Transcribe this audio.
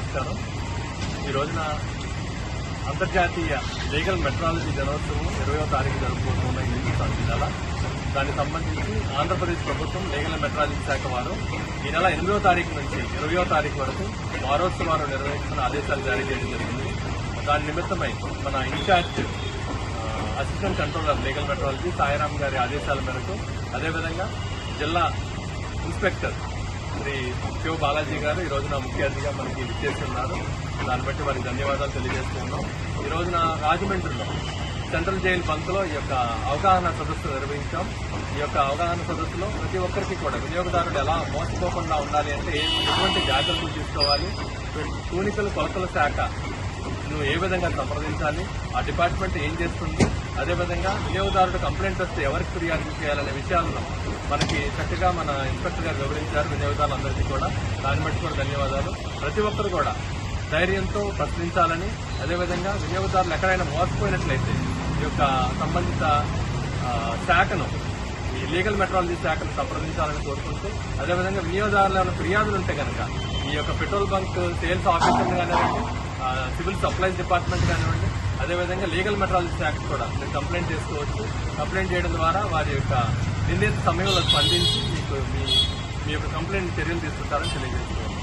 నమస్కారం. ఈ రోజున అంతర్జాతీయ లీగల్ మెట్రాలజీ దినోత్సవం 20వ తారీఖు జరుపుకుంటున్న ఈ సందర్భంగా దానికి సంబంధించి ఆంధ్రప్రదేశ్ ప్రభుత్వం లీగల్ మెట్రాలజీ శాఖ వారు ఈ నెల 8వ తారీఖు నుంచి 20వ తారీఖు వరకు వారోత్సవాలు నిర్వహిస్తున్న ఆదేశాలు జారీ చేయడం జరిగింది. దాని నిమిత్తమై మన incharge assistant controller legal metrology Sairam గారి ఆదేశాల మేరకు, అదేవిధంగా జిల్లా ఇన్స్పెక్టర్ శ్రీ శివ బాలాజీ గారు ఈ రోజున ముఖ్య అతిథిగా మనకి విచ్చేస్తున్నారు. దాన్ని బట్టి వారికి ధన్యవాదాలు తెలియజేస్తున్నాం. ఈ రోజున రాజమండ్రిలో సెంట్రల్ జైలు బంక్లో ఈ యొక్క అవగాహన సదస్సు నిర్వహించాం. ఈ యొక్క అవగాహన సదస్సులో ప్రతి ఒక్కరికి కూడా వినియోగదారులు ఎలా మోసపోకుండా ఉండాలి అంటే ఎటువంటి జాగ్రత్తలు తీసుకోవాలి, తూనికలు కొలతల శాఖ నువ్వు ఏ విధంగా సంప్రదించాలి, ఆ డిపార్ట్మెంట్ ఏం చేస్తుంది, అదేవిధంగా వినియోగదారుడు కంప్లైంట్ వస్తే ఎవరికి ఫిర్యాదు చేయాలనే విషయాలను మనకి చక్కగా మన ఇన్స్పెక్టర్ గారు వివరించారు వినియోగదారులందరికీ కూడా. దాన్ని బట్టి కూడా ధన్యవాదాలు. ప్రతి ఒక్కరు కూడా ధైర్యంతో ప్రశ్నించాలని, అదేవిధంగా వినియోగదారులు ఎక్కడైనా మోసపోయినట్లయితే ఈ యొక్క సంబంధిత శాఖను, ఈ లీగల్ మెట్రాలజీ శాఖను సంప్రదించాలని కోరుకుంటూ, అదేవిధంగా వినియోగదారులు ఏమైనా ఫిర్యాదులు ఉంటే కనుక ఈ యొక్క పెట్రోల్ బంక్ సేల్స్ ఆఫీసర్లు కానివ్వండి, సివిల్ సప్లైస్ డిపార్ట్మెంట్ కానివ్వండి, అదేవిధంగా లీగల్ మెట్రాలజీ శాఖ కూడా మీరు కంప్లైంట్ చేసుకోవచ్చు. కంప్లైంట్ చేయడం ద్వారా వారి యొక్క నిర్ణీత సమయంలో స్పందించి మీకు మీ యొక్క కంప్లైంట్ చర్యలు తీసుకుంటారని తెలియజేస్తున్నారు.